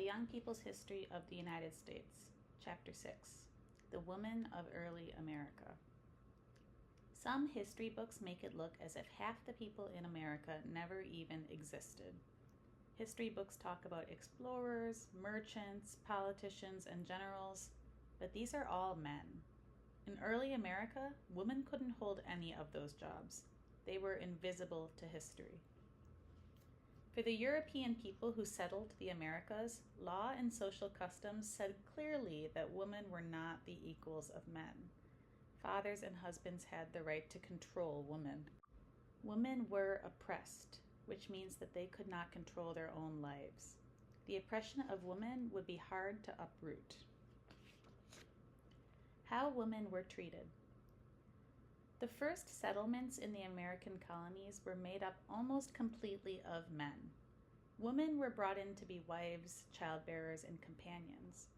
Young People's History of the United States, Chapter 6, The Woman of Early America. Some history books make it look as if half the people in America never even existed. History books talk about explorers, merchants, politicians, and generals, but these are all men. In early America, women couldn't hold any of those jobs. They were invisible to history. For the European people who settled the Americas, law and social customs said clearly that women were not the equals of men. Fathers and husbands had the right to control women. Women were oppressed, which means that they could not control their own lives. The oppression of women would be hard to uproot. How women were treated. The first settlements in the American colonies were made up almost completely of men. Women were brought in to be wives, childbearers, and companions.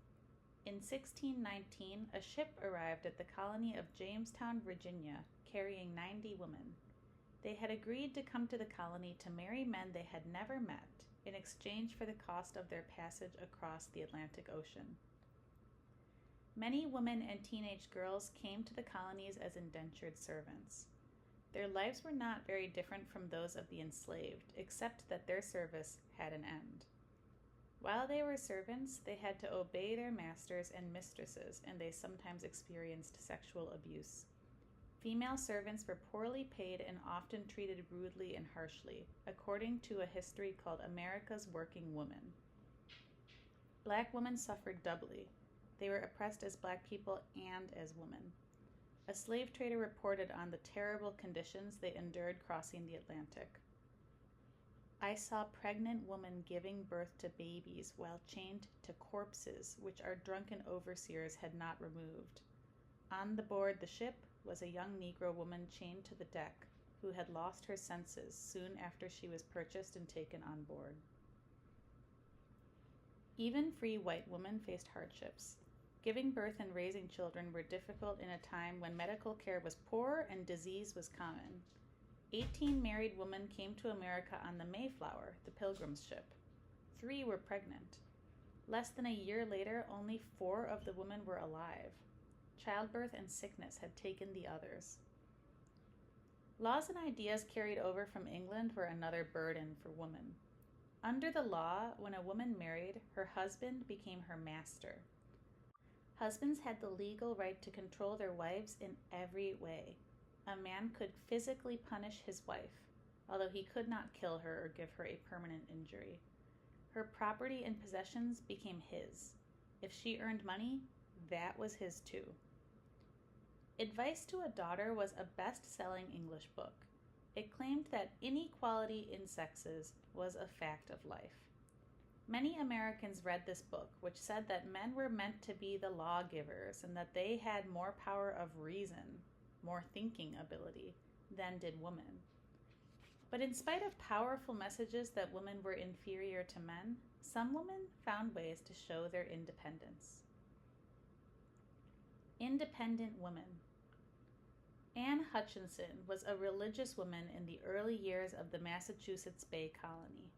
In 1619, a ship arrived at the colony of Jamestown, Virginia, carrying 90 women. They had agreed to come to the colony to marry men they had never met in exchange for the cost of their passage across the Atlantic Ocean. Many women and teenage girls came to the colonies as indentured servants. Their lives were not very different from those of the enslaved, except that their service had an end. While they were servants, they had to obey their masters and mistresses, and they sometimes experienced sexual abuse. Female servants were poorly paid and often treated rudely and harshly, according to a history called America's Working Woman. Black women suffered doubly. They were oppressed as black people and as women. A slave trader reported on the terrible conditions they endured crossing the Atlantic. I saw pregnant women giving birth to babies while chained to corpses which our drunken overseers had not removed. On the board the ship was a young Negro woman chained to the deck who had lost her senses soon after she was purchased and taken on board. Even free white women faced hardships. Giving birth and raising children were difficult in a time when medical care was poor and disease was common. 18 married women came to America on the Mayflower, the Pilgrim's ship. 3 were pregnant. Less than a year later, only 4 of the women were alive. Childbirth and sickness had taken the others. Laws and ideas carried over from England were another burden for women. Under the law, when a woman married, her husband became her master. Husbands had the legal right to control their wives in every way. A man could physically punish his wife, although he could not kill her or give her a permanent injury. Her property and possessions became his. If she earned money, that was his too. Advice to a Daughter was a best-selling English book. It claimed that inequality in sexes was a fact of life. Many Americans read this book, which said that men were meant to be the lawgivers and that they had more power of reason, more thinking ability, than did women. But in spite of powerful messages that women were inferior to men, some women found ways to show their independence. Independent women. Anne Hutchinson was a religious woman in the early years of the Massachusetts Bay Colony.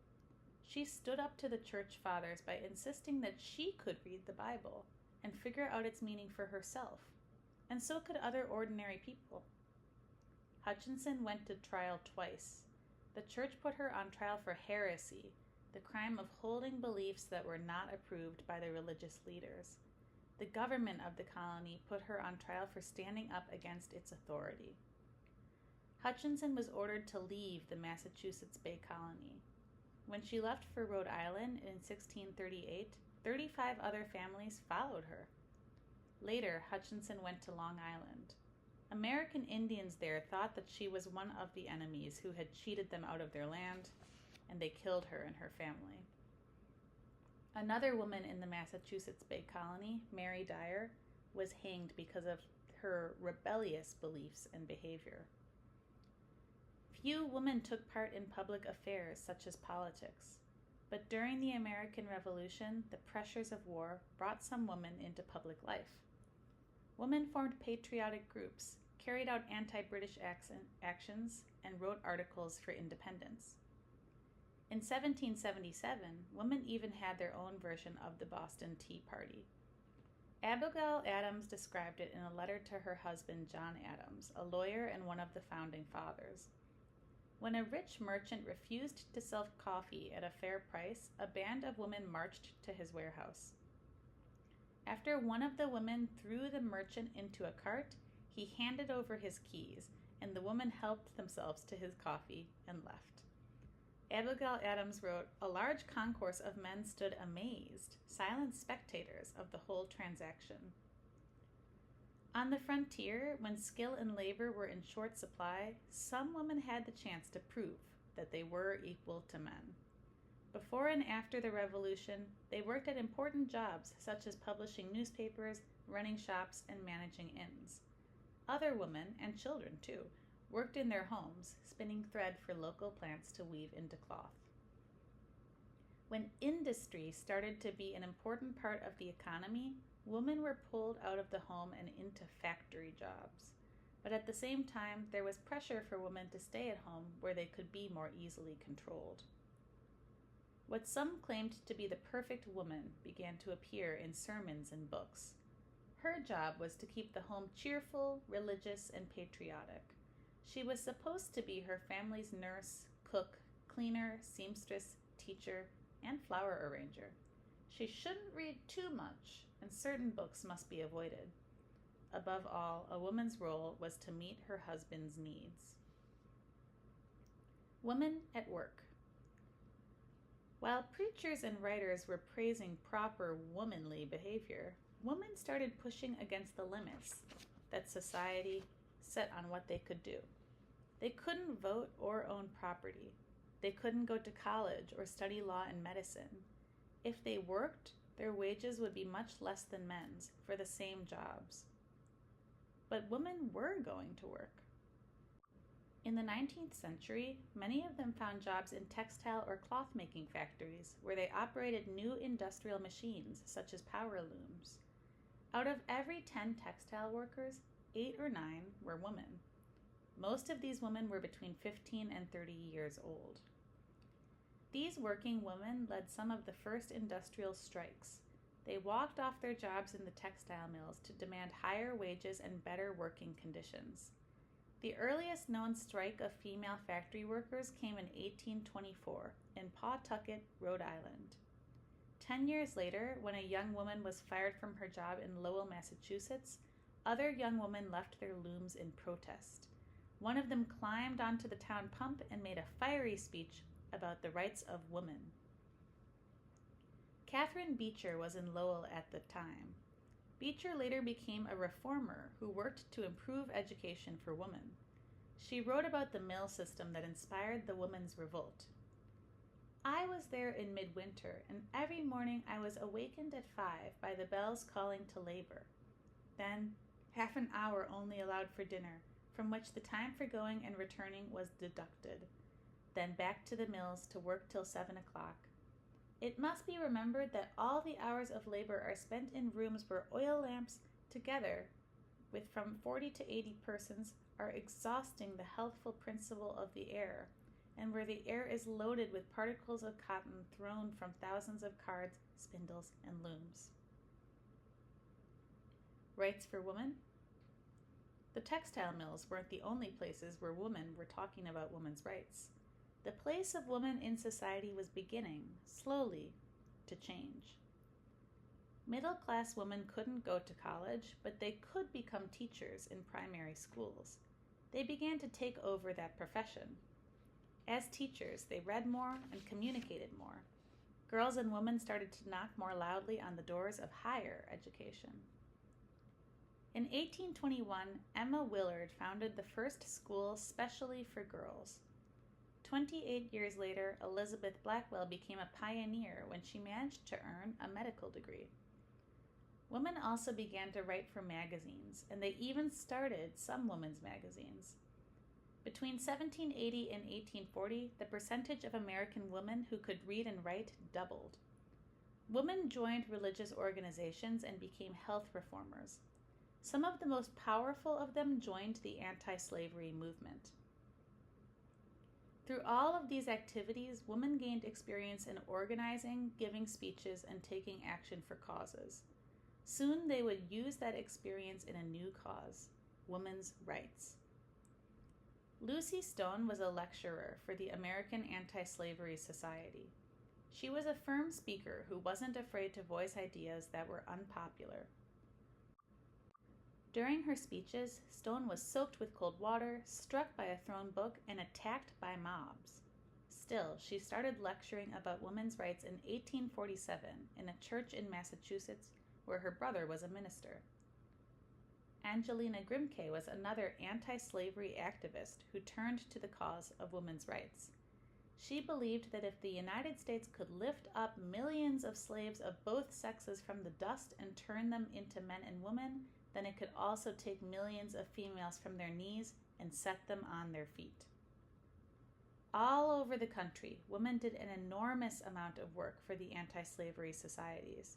She stood up to the church fathers by insisting that she could read the Bible and figure out its meaning for herself, and so could other ordinary people. Hutchinson went to trial twice. The church put her on trial for heresy, the crime of holding beliefs that were not approved by the religious leaders. The government of the colony put her on trial for standing up against its authority. Hutchinson was ordered to leave the Massachusetts Bay Colony. When she left for Rhode Island in 1638, 35 other families followed her. Later, Hutchinson went to Long Island. American Indians there thought that she was one of the enemies who had cheated them out of their land, and they killed her and her family. Another woman in the Massachusetts Bay Colony, Mary Dyer, was hanged because of her rebellious beliefs and behavior. Few women took part in public affairs such as politics, but during the American Revolution, the pressures of war brought some women into public life. Women formed patriotic groups, carried out anti-British actions, and wrote articles for independence. In 1777, women even had their own version of the Boston Tea Party. Abigail Adams described it in a letter to her husband, John Adams, a lawyer and one of the founding fathers. When a rich merchant refused to sell coffee at a fair price, a band of women marched to his warehouse. After one of the women threw the merchant into a cart, he handed over his keys, and the women helped themselves to his coffee and left. Abigail Adams wrote, "A large concourse of men stood amazed, silent spectators of the whole transaction." On the frontier, when skill and labor were in short supply, some women had the chance to prove that they were equal to men. Before and after the Revolution, they worked at important jobs such as publishing newspapers, running shops, and managing inns. Other women, and children too, worked in their homes, spinning thread for local plants to weave into cloth. When industry started to be an important part of the economy, women were pulled out of the home and into factory jobs. But at the same time, there was pressure for women to stay at home where they could be more easily controlled. What some claimed to be the perfect woman began to appear in sermons and books. Her job was to keep the home cheerful, religious, and patriotic. She was supposed to be her family's nurse, cook, cleaner, seamstress, teacher, and flower arranger. She shouldn't read too much, and certain books must be avoided. Above all, a woman's role was to meet her husband's needs. Women at work. While preachers and writers were praising proper womanly behavior, women started pushing against the limits that society set on what they could do. They couldn't vote or own property. They couldn't go to college or study law and medicine. If they worked, their wages would be much less than men's for the same jobs. But women were going to work. In the 19th century, many of them found jobs in textile or cloth-making factories where they operated new industrial machines such as power looms. Out of every 10 textile workers, 8 or 9 were women. Most of these women were between 15 and 30 years old. These working women led some of the first industrial strikes. They walked off their jobs in the textile mills to demand higher wages and better working conditions. The earliest known strike of female factory workers came in 1824 in Pawtucket, Rhode Island. 10 years later, when a young woman was fired from her job in Lowell, Massachusetts, other young women left their looms in protest. One of them climbed onto the town pump and made a fiery speech about the rights of women. Catherine Beecher was in Lowell at the time. Beecher later became a reformer who worked to improve education for women. She wrote about the mill system that inspired the women's revolt. "I was there in midwinter, and every morning I was awakened at 5 by the bells calling to labor. Then, half an hour only allowed for dinner, from which the time for going and returning was deducted. Then back to the mills to work till 7 o'clock. It must be remembered that all the hours of labor are spent in rooms where oil lamps, together with from 40 to 80 persons, are exhausting the healthful principle of the air, and where the air is loaded with particles of cotton thrown from thousands of cards, spindles, and looms." Rights for women? The textile mills weren't the only places where women were talking about women's rights. The place of women in society was beginning, slowly, to change. Middle-class women couldn't go to college, but they could become teachers in primary schools. They began to take over that profession. As teachers, they read more and communicated more. Girls and women started to knock more loudly on the doors of higher education. In 1821, Emma Willard founded the first school specially for girls. 28 years later, Elizabeth Blackwell became a pioneer when she managed to earn a medical degree. Women also began to write for magazines, and they even started some women's magazines. Between 1780 and 1840, the percentage of American women who could read and write doubled. Women joined religious organizations and became health reformers. Some of the most powerful of them joined the anti-slavery movement. Through all of these activities, women gained experience in organizing, giving speeches, and taking action for causes. Soon they would use that experience in a new cause, women's rights. Lucy Stone was a lecturer for the American Anti-Slavery Society. She was a firm speaker who wasn't afraid to voice ideas that were unpopular. During her speeches, Stone was soaked with cold water, struck by a thrown book, and attacked by mobs. Still, she started lecturing about women's rights in 1847 in a church in Massachusetts where her brother was a minister. Angelina Grimke was another anti-slavery activist who turned to the cause of women's rights. She believed that if the United States could lift up millions of slaves of both sexes from the dust and turn them into men and women, then it could also take millions of females from their knees and set them on their feet. All over the country, women did an enormous amount of work for the anti-slavery societies.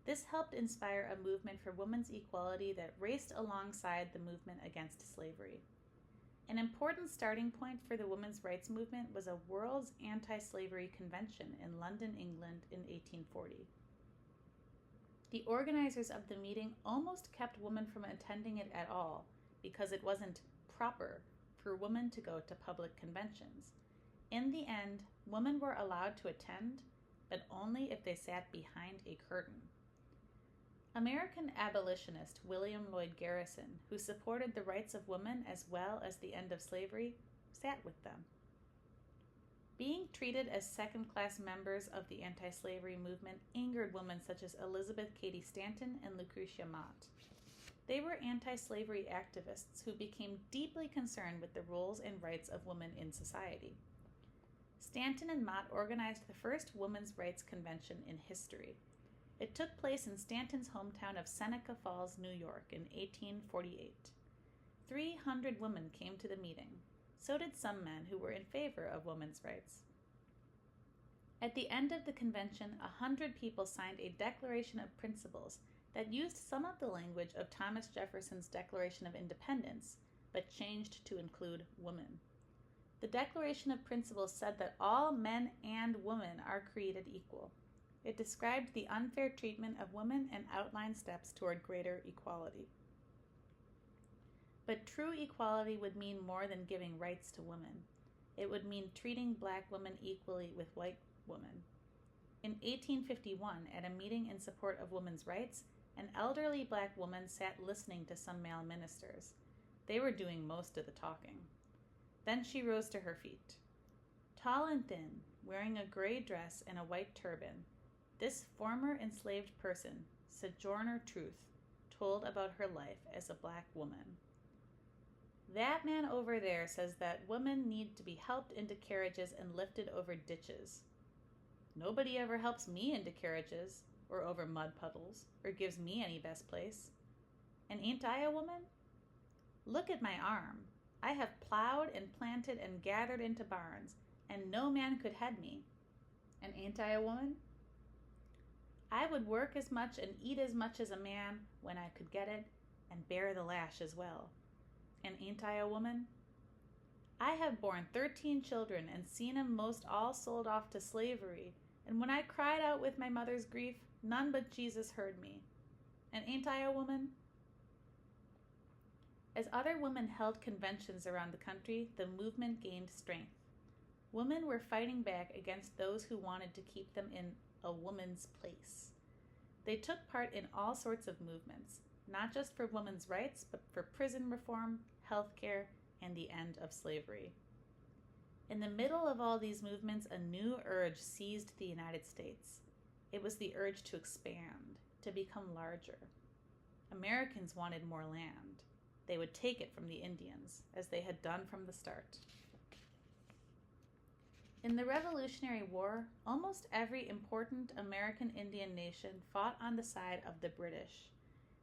This helped inspire a movement for women's equality that raced alongside the movement against slavery. An important starting point for the women's rights movement was a World's Anti-Slavery Convention in London, England in 1840. The organizers of the meeting almost kept women from attending it at all because it wasn't proper for women to go to public conventions. In the end, women were allowed to attend, but only if they sat behind a curtain. American abolitionist William Lloyd Garrison, who supported the rights of women as well as the end of slavery, sat with them. Being treated as second-class members of the anti-slavery movement angered women such as Elizabeth Cady Stanton and Lucretia Mott. They were anti-slavery activists who became deeply concerned with the roles and rights of women in society. Stanton and Mott organized the first women's rights convention in history. It took place in Stanton's hometown of Seneca Falls, New York in 1848. 300 women came to the meeting. So did some men who were in favor of women's rights. At the end of the convention, 100 people signed a Declaration of Principles that used some of the language of Thomas Jefferson's Declaration of Independence, but changed to include women. The Declaration of Principles said that all men and women are created equal. It described the unfair treatment of women and outlined steps toward greater equality. But true equality would mean more than giving rights to women. It would mean treating black women equally with white women. In 1851, at a meeting in support of women's rights, an elderly black woman sat listening to some male ministers. They were doing most of the talking. Then she rose to her feet. Tall and thin, wearing a gray dress and a white turban, this former enslaved person, Sojourner Truth, told about her life as a black woman. That man over there says that women need to be helped into carriages and lifted over ditches. Nobody ever helps me into carriages or over mud puddles or gives me any best place. And ain't I a woman? Look at my arm. I have plowed and planted and gathered into barns, and no man could head me. And ain't I a woman? I would work as much and eat as much as a man when I could get it, and bear the lash as well. And ain't I a woman? I have borne 13 children and seen 'em most all sold off to slavery, and when I cried out with my mother's grief, none but Jesus heard me. And ain't I a woman? As other women held conventions around the country, the movement gained strength. Women were fighting back against those who wanted to keep them in a woman's place. They took part in all sorts of movements, not just for women's rights, but for prison reform, healthcare, and the end of slavery. In the middle of all these movements, a new urge seized the United States. It was the urge to expand, to become larger. Americans wanted more land. They would take it from the Indians, as they had done from the start. In the Revolutionary War, almost every important American Indian nation fought on the side of the British.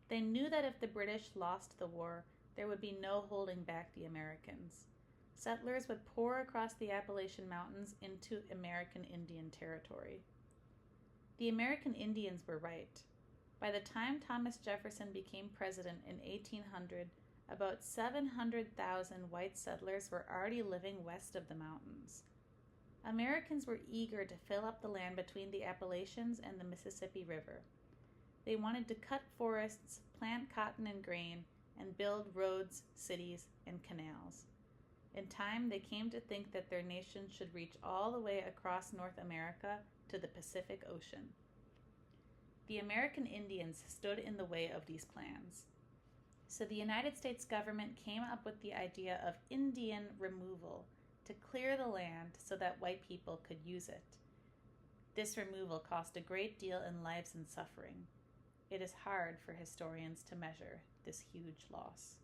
They knew that if the British lost the war, there would be no holding back the Americans. Settlers would pour across the Appalachian Mountains into American Indian territory. The American Indians were right. By the time Thomas Jefferson became president in 1800, about 700,000 white settlers were already living west of the mountains. Americans were eager to fill up the land between the Appalachians and the Mississippi River. They wanted to cut forests, plant cotton and grain, and build roads, cities, and canals. In time, they came to think that their nation should reach all the way across North America to the Pacific Ocean. The American Indians stood in the way of these plans. So the United States government came up with the idea of Indian removal to clear the land so that white people could use it. This removal cost a great deal in lives and suffering. It is hard for historians to measure this huge loss.